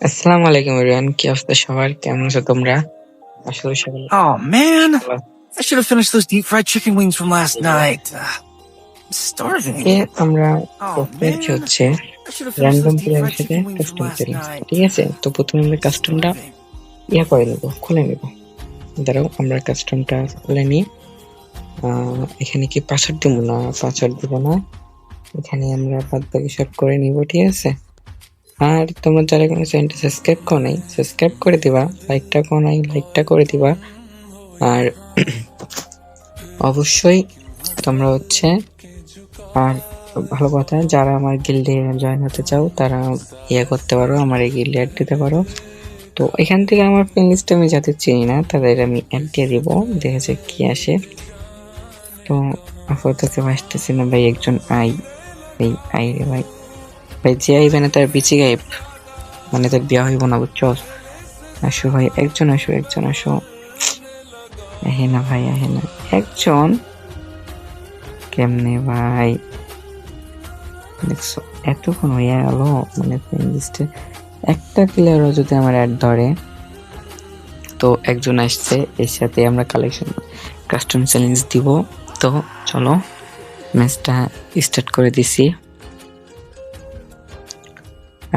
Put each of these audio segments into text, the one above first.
আসসালামু আলাইকুম এভরিওয়ান, কি অবস্থা সবার? কেমন আছো তোমরা? আসলে সবাই Oh man, ভালো। I should have finished those deep fried chicken wings from last night. I'm আজকে starving. আমরা Oh করতে যাচ্ছি man, হচ্ছে I should have finished random those deep প্লেয়ারের fried সাথে chicken wings from custom last challenge. night. ঠিক আছে, তো প্রথমে আমরা I'm কাস্টমটা starving. করে নেব, খুলে নেব। দাঁড়াও, আমরা কাস্টমটা খুলে নিই। এখানে কি পাসওয়ার্ড দিব না? পাসওয়ার্ড দিব না। এখানে আমরা বাদ বাকি সব করে নিব, ঠিক আছে। আর তোমরা যারা কোনো চ্যানেলটা সাবস্ক্রাইব করো নাই, সাবস্ক্রাইব করে দিবা। লাইকটা করো নাই, লাইকটা করে দিবা। আর অবশ্যই তোমরা হচ্ছে, আর ভালো কথা, যারা আমার গিল্ডে জয়েন হতে চাও তারা করতে পারো, আমার এই গিল্ডে অ্যাড দিতে পারো। তো এখান থেকে আমার ফ্রেন্ড লিস্টে আমি যাতে চিনি না তাদের আমি অ্যাড দিয়ে দিব, দেখা যাক কি আসে। তো আপাতত আসতেছি না ভাই, একজন এই আই রে ভাই। ভাই যে আইবে না তার বিচি গাইব, মানে তার বিয়া হইব না, বুঝছো? আসো ভাই, একজন আসো, একজন আসো। আহে না ভাই, আহে না একজন। কেমনে ভাই দেখছো, এতক্ষণ হইয়া গেল, মানে ফ্রেন্ড লিস্টে একটা প্লেয়ারও যদি আমার অ্যাড ধরে। তো একজন আসছে, এর সাথে আমরা কাস্টম চ্যালেঞ্জ দিব। তো চলো ম্যাচটা স্টার্ট করে দিছি।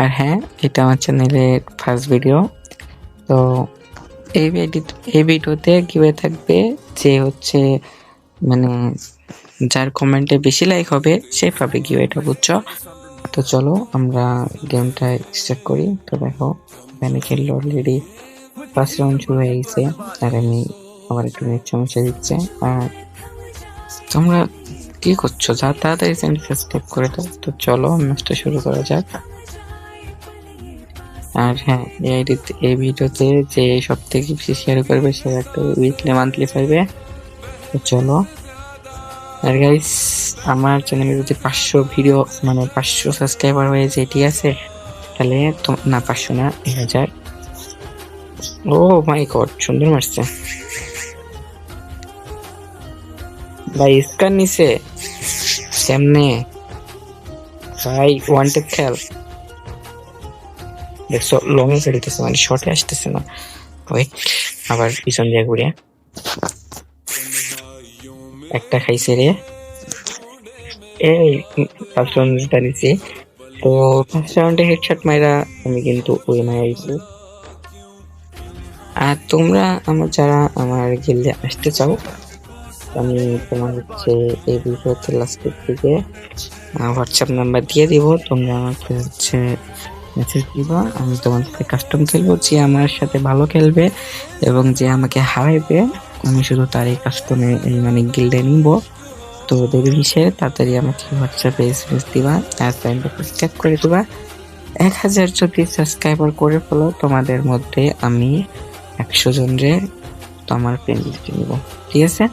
আর হ্যাঁ, এটা আমার চ্যানেলের ফার্স্ট ভিডিও। তো এই ভিডিওতে কিভাবে থাকবে যে হচ্ছে, মানে যার কমেন্টে বেশি লাইক হবে সে পাবে গিভওয়েটা, বুঝছো? তো চলো আমরা গেমটা স্টার্ট করি। তো দেখো এখানে খেললো অলরেডি, ফার্স্ট রাউন্ড শুরু হয়ে গেছে। আর আমি আমার একটু নেট সমস্যা দিচ্ছে। আর তোমরা কি করছো? যা তাড়াতাড়ি চ্যানেল সাবস্ক্রাইব করে দাও। তো চলো ম্যাচটা শুরু করা যাক। আর হ্যাঁ, এই ভিডিওতে যে সব থেকে বেশি শেয়ার করবে সে একটা উইকলি মান্থলি পাইবে। তো চলো। আর গাইস, আমার চ্যানেলে যদি 500 ভিডিও, মানে 500 সাবস্ক্রাইবার হয়ে যায়, ঠিক আছে, তাহলে না 500 না, 1000। ও মাই গড, সুন্দর মারছে ভাই। স্কার নিছে কেমনে ভাই? ওয়ান্টেড খেল দেখছো, লং এ খেলতেছে, মানে শর্টে আসতেছে না। ওয়েট, আবার পিছন দিয়ে ঘুরে একটা খাইছে রে। এই ফার্স্ট রাউন্ডটা নিছি। তো ফার্স্ট রাউন্ডে হেডশট মাইরা আমি কিন্তু উইন হয়ে গেছি। আর তোমরা যারা আমার গিল্ডে আসতে চাও, আমি তোমার হচ্ছে এই ভিডিওতে লাস্টের দিকে হোয়াটসঅ্যাপ নাম্বার দিয়ে দিব। তোমরা আমাকে হচ্ছে মেসেজ দিবা, আমি তোমাদের কাস্টম খেলবো। যে আমার সাথে ভালো খেলবে এবং যে আমাকে হারাইবে, আমি শুধু তার এই কাস্টমে মানে গিল্ডে নিব। তো দেরি কিসে, তাড়াতাড়ি আমাকে হোয়াটসঅ্যাপে এসএমএস দিবা আর চ্যানেলটা সাবস্ক্রাইব করে দিবা। 1000 যদি সাবস্ক্রাইবার করে ফেলো, তোমাদের মধ্যে আমি 100 জনরে তো আমার ফ্রেন্ড লিস্টে নিব, ঠিক আছে?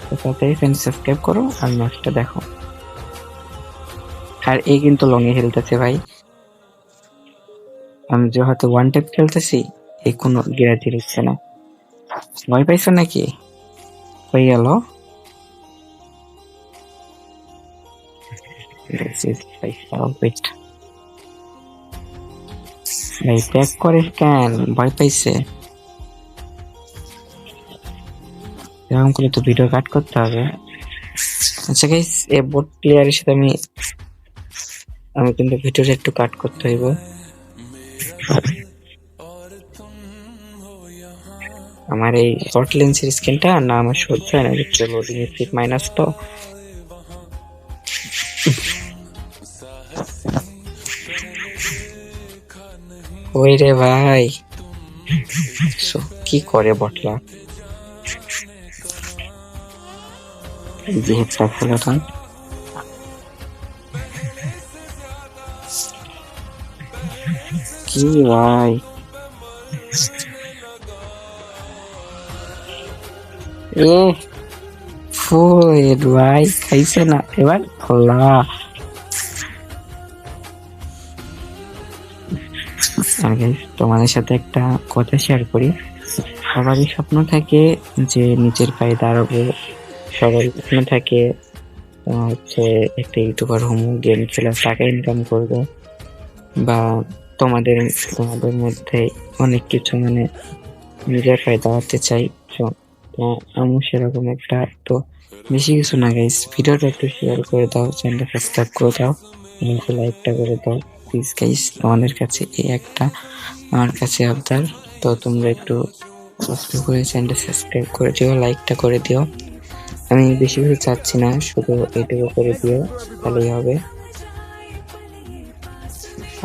তো তাড়াতাড়ি ফ্রেন্ড সাবস্ক্রাইব করো আর ম্যাচটা দেখো। আর এই কিন্তু লং এ খেলতেছে ভাই, আমি যে হয়তো ওয়ান ট্যাপ খেলতেছি, এই কোনো গ্যারান্টি দিচ্ছে না। ভয় পাইছো নাকি? হয়ে গেল। ভাই ট্যাগ করে কেন? ভয় পাইছে? এরকম করে তো ভিডিও কাট করতে হবে। আচ্ছা গাইস, এই বোট প্লেয়ারের সাথে আমি কিন্তু ভিডিওটা একটু কাট করতে হইব। আমার এই শর্ট লেন্সের স্ক্রিনটা না আমার সহ্য হয় না, বুঝছো? লোডিং স্পিড মাইনাস তো। ওই রে ভাই, কি করে বটলা যেহেতু খেলাটা। কি ভাই, এ ফুল ভাই খাইছে না এবার খোলা। আগে তোমাদের সাথে একটা কথা শেয়ার করি। সবারই স্বপ্ন থাকে যে নিজের পায়ে দাঁড়াবো, সবারই স্বপ্ন থাকে হচ্ছে একটা ইউটিউবার হমু, গেম খেলে টাকা ইনকাম করবো, বা তোমাদের তোমাদের মধ্যে অনেক কিছু মানে নিজের ফায়দা হতে চাই। তো তো আমি সেরকম একটা তো বেশি কিছু না গাইস, ভিডিওটা একটু শেয়ার করে দাও, চ্যানেলটা সাবস্ক্রাইব করে দাও, লাইকটা করে দাও প্লিজ গাইস। তোমাদের কাছে এই একটা আমার কাছে আবদার। তো তোমরা একটু কষ্ট করে চ্যানেলটা সাবস্ক্রাইব করে দিও, লাইকটা করে দিও। আমি বেশি কিছু চাচ্ছি না, শুধু এইটুকু করে দিও, তাহলেই হবে।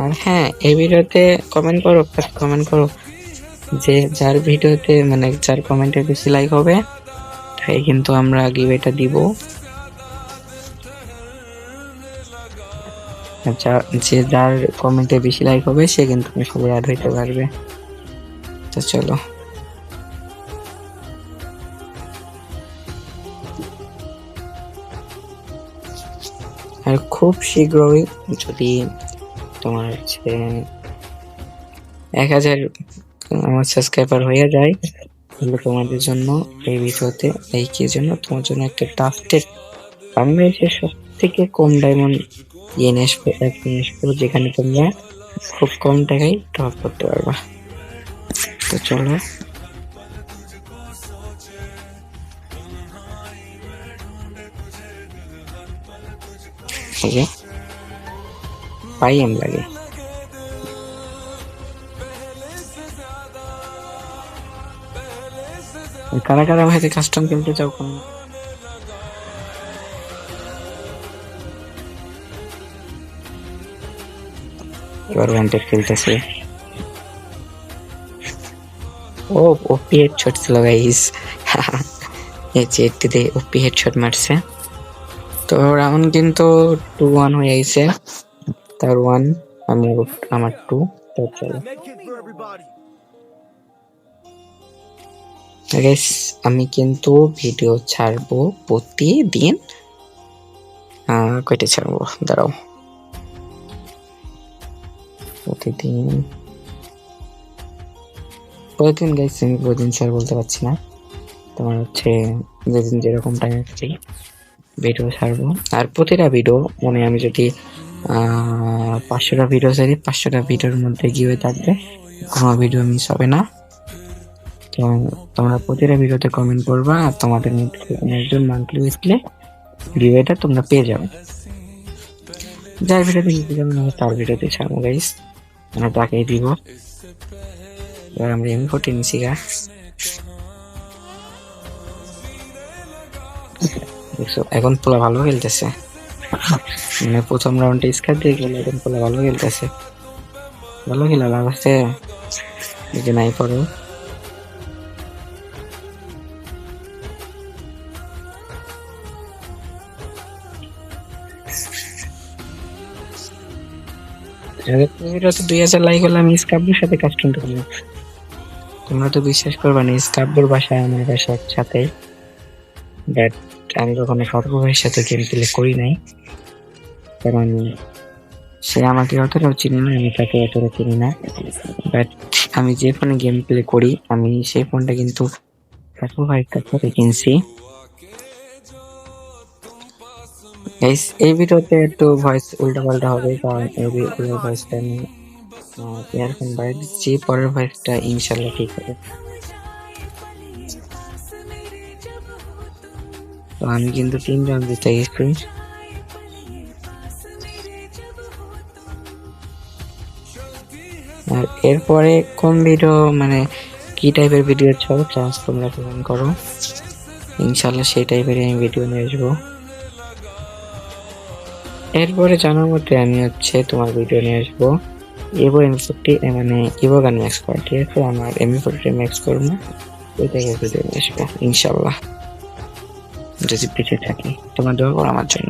আর হ্যাঁ, এই ভিডিওতে কমেন্ট করো, কমেন্ট করো যে যার ভিডিওতে মানে যার কমেন্টে বেশি লাইক হবে তাই কিন্তু আমরা গিভওয়েটা দিব। আচ্ছা, যে যার কমেন্টে বেশি লাইক হবে সে কিন্তু আসলে অ্যাড হইতে পারবে। তো চলো, আর খুব শীঘ্রই যদি তোমার হচ্ছে 1000 আমার সাবস্ক্রাইবার হয়ে যায় তাহলে তোমাদের জন্য এই ভিডিওতে এই কি জন্য তোমার জন্য একটা টাফটের বাংলাদেশের সব থেকে কম ডায়মন্ড ইয়ে নিয়ে আসবো, এক নিয়ে আসবো, যেখানে তোমরা খুব কম টাকায় টপ করতে পারবা। তো চলো, ওকে পাই এম লাগে। কারা কারা ভাইতে কাস্টম খেলতে চাও কোন? এবার ওয়ান্টেড খেলতেছে। ও ওপি হেডশট ছিল গাইস। এই যে এটিতে ওপি হেডশট মারছে। তো রাউন্ড কিন্তু 2-1 হয়ে গেছে, তার 1 আমার 2। তো চলো গাইস, আমি কিন্তু ভিডিও ছাড়বো প্রতিদিন। কয়টা ছাড়বো দাঁড়াও, প্রতিদিন গাইস, আমি প্রতিদিন স্যার বলতে পারছি না, তোমার হচ্ছে যেদিন যেরকম টাইম ফ্রি ভিডিও ছাড়বো। আর প্রতিটা ভিডিও মানে আমি যদি 500টা ভিডিও ছাড়ি, 500টা ভিডিওর মধ্যে গিয়ে থাকবে, কোনো ভিডিও মিস হবে না। তো তোমরা প্রতিটা ভিডিওতে কমেন্ট করবা, আর তোমাদের মধ্যে একজন মান্থলি উইকলি ভিডিওটা তোমরা পেয়ে যাবে। যার ভিডিওতে নিতে যাবেন তার ভিডিওতে ছাড়বো গাইস, আমরা তাকেই দিব। এবার আমরা M14 নিছি গা, দেখছো এখন পোলা ভালো খেলতেছে, মানে প্রথম রাউন্ডে স্কার দিয়ে গেল, এখন পোলা ভালো খেলতেছে। ভালো খেলা লাভ আছে যে নাই পড়ো। তো 2000 লাইক হলে আমি স্কাব্বুর সাথে কাস্টম করবো। তোমরা তো বিশ্বাস করবা না, স্কাব্বুর বাসায় আমার বাসা একসাথে, বাট আমি কখনো সর্ব ভাইয়ের সাথে গেম প্লে করি নাই, কারণ সে আমাকে অতটাও চিনি না, আমি তাকে অতটা চিনি না। বাট আমি যে ফোনে গেম প্লে করি আমি সেই ফোনটা কিন্তু সর্ব ভাইয়ের কাছ থেকে কিনছি। এই ভিডিওতে একটু ভয়েস উল্টা পাল্টা হবে, কারণ এই ভয়েসটা আমি ইয়ারফোন বাইরে দিচ্ছি, পরের ভয়েসটা ইনশাল্লাহ ঠিক হবে। তো আমি কিন্তু 3 রাউন্ড জিতে গেছি। আর এরপরে কোন ভিডিও মানে কি টাইপের ভিডিও চাও তোমরা কমেন্ট করো, ইনশাল্লাহ সেই টাইপের আমি ভিডিও নিয়ে আসবো। এরপরে জানার মধ্যে আমি হচ্ছে তোমার ভিডিও নিয়ে আসবো ইভো M40 মানে ইভো গান ম্যাক্স করা, ঠিক আছে? আমার M40 ম্যাক্স করবো, ওই টাইপের ভিডিও নিয়ে আসবো ইনশাল্লাহ, যদি পিছিয়ে থাকি। তোমার দোয়া করো আমার জন্য।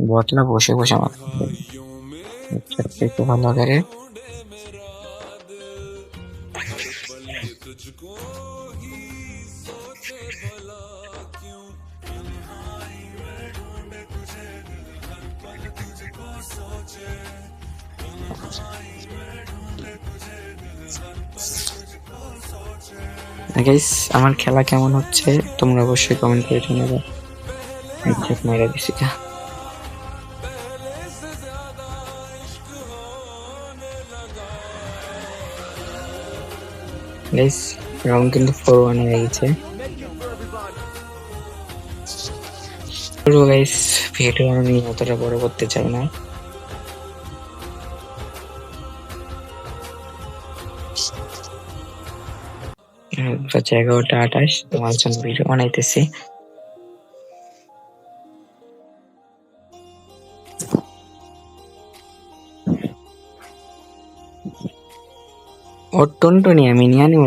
বদলা বসে বসে আমার একটু ভালো করে। গাইস, আমার খেলা কেমন হচ্ছে তোমরা অবশ্যই কমেন্ট করে জানাবে। হেডশট মাইরা দিছি কা গাইস। রাউন্ড কিন্তু 4-1 হয়ে গেছে। গাইস ভিডিও আমি অতটা বড় করতে চাই না। হচ্ছে 11:28 তোমার জন্য ভিডিও বানাইতেছি। ও টুনটুনি আমি নিয়ে নিব,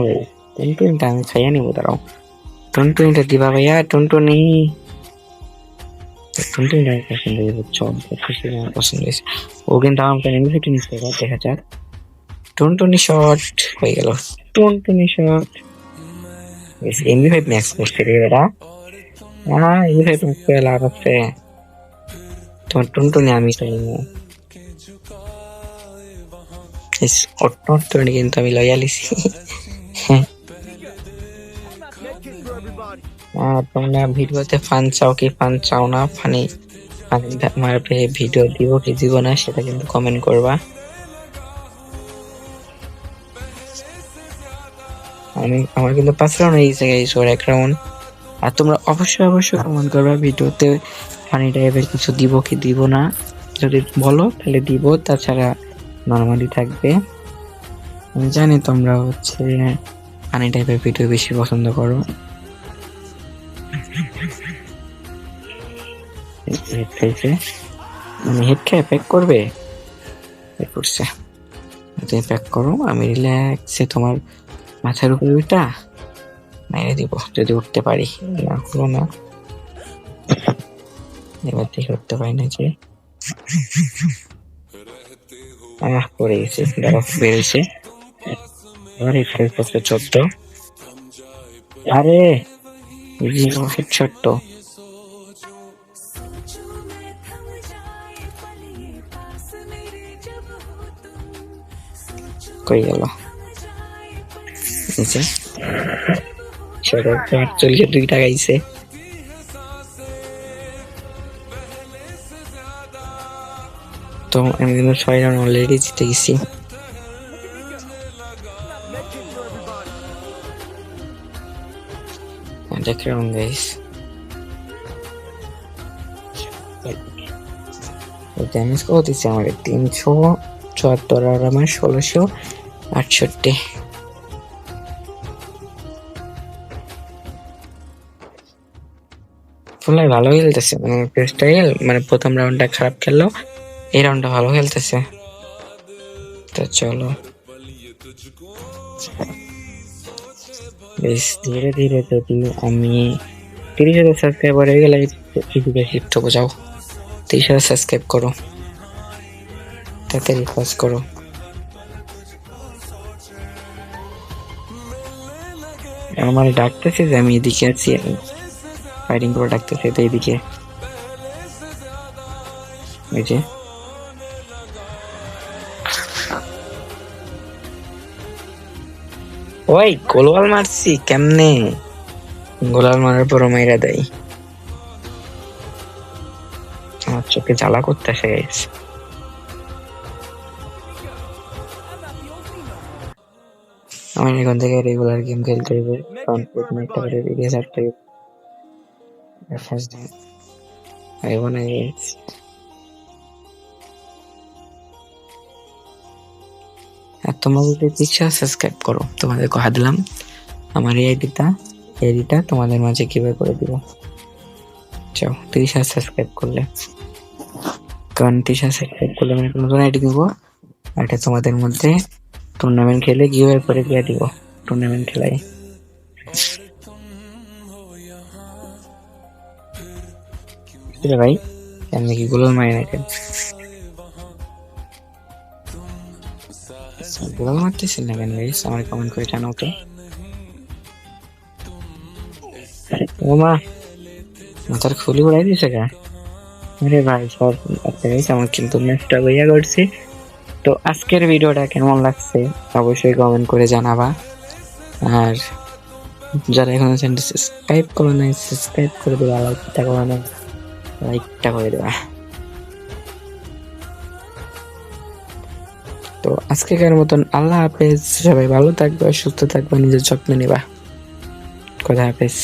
টুনটুনিটা আমি খাইয়া নিবো। দাঁড়াও, টুনটুনিটা দিবা ভাইয়া। টুনটুনি টুনটুনিটা আমার পছন্দ হয়েছে, বুঝছো? আমার পছন্দ হয়েছে। ও কিন্তু আমাকে এমনি নিচ্ছে, দেখা যাক। টুনটুনি শট হয়ে গেল, টুনটুনি শট। এমনি ভাই ম্যাক্স করছে রে বেটা। এমনি ভাই ম্যাক্স করে লাভ আছে। তোমার টুনটুনি আমি চাই না। টুনটুনি কিন্তু আমি লয়ালিছি। তোমরা ভিডিওতে ফান চাও কি ফান চাও না, ফানি আমার ভিডিও দিব কি দিব না সেটা কিন্তু কমেন্ট করবা। আমার কিন্তু 5 রাউন্ড হয়ে গেছে গাইস, ওর 1 রাউন্ড। আর তোমরা অবশ্যই কমেন্ট করবা ভিডিওতে ফানি টাইপের কিছু দিব কি দিব না। যদি বলো তাহলে দিব, তাছাড়া নরমালি থাকবে। আমি জানি তোমরা হচ্ছে ফানি টাইপের ভিডিও বেশি পছন্দ করো। হেড খাইছে, মানে হেড খেয়ে প্যাক করবে, করছে। তুমি প্যাক করো, আমি রিল্যাক্সে তোমার মাথার উপরে ওইটা মেরে দিব যদি উঠতে পারি। না হলো না, এবার থেকে উঠতে পারি না যে পড়ে গেছে। দাঁড়া বেড়েছে, এবার হেড করছে 14। আরে হেডশট তো কই গেল? নিচে 2 গাইছে। তো আমি কিন্তু 6 রাউন্ড অলরেডি জিতে গেছি। দেখলাম গাইস, ড্যামেজ কত দিচ্ছে আমার? 374 আর আমার 1668। ফুলাই ভালো খেলতেছে, মানে স্টাইল, মানে প্রথম রাউন্ডটা খারাপ খেললো, এই রাউন্ডটা ভালো খেলতেছে। তো চলো বেশ ধীরে ধীরে যদি আমি 30,000 সাবস্ক্রাইবার হয়ে গেলে শিফট হবো। যাও 30,000 সাবস্ক্রাইব করো, তাতে রিকোয়েস্ট করো। আমার ডাকতেছে যে আমি এদিকে আছি, ফাইটিং করে ডাকতেছে তো এইদিকে। এই যে ওই গোলওয়াল মারছি কেমনে? গোলাল মারার পর মাইরা দেয়, আমার চোখে জ্বালা করতেছে গাইস। আমি এখন থেকে রেগুলার গেম খেলতে হবে, কারণ ফর্টনাইটটা করে রিলিজ একটা ফার্স্ট আই ওয়ান্ট গাইস। আর তোমরা যদি ইচ্ছা সাবস্ক্রাইব করো, তোমাদের কথা দিলাম আমার এই আইডিটা তোমাদের মাঝে কিভাবে করে দিব। চাও 30,000 সাবস্ক্রাইব করলে, কারণ 30,000 সাবস্ক্রাইব করলে আমি নতুন আইডি দিব, আর এটা তোমাদের মধ্যে টুর্নামেন্ট খেলে গিভওয়ে করে দিয়ে দিব। টুর্নামেন্ট খেলাই ভাই, আমি কি গোলাল মারি না? গোলাল মারতেছেন না কেন গাইস? আমার কমেন্ট করে জানাও তো। ও মা, মাথার খুলি উড়াই দিয়েছে গা। আরে ভাই সব আচ্ছা গাইস, আমার কিন্তু ম্যাচটা বইয়া করছি। তো আজকের ভিডিওটা কেমন লাগছে অবশ্যই কমেন্ট করে জানাবা। আর যারা এখনো চ্যানেলটা সাবস্ক্রাইব করো নাই, সাবস্ক্রাইব করে দিবা, লাইকটা করো না। লাইকটা করে দেবা। তো আজকেকার মতন আল্লাহ হাফেজ, সবাই ভালো থাকবে, সুস্থ থাকবে, নিজের যত্ন নেবা। খোদা হাফেজ।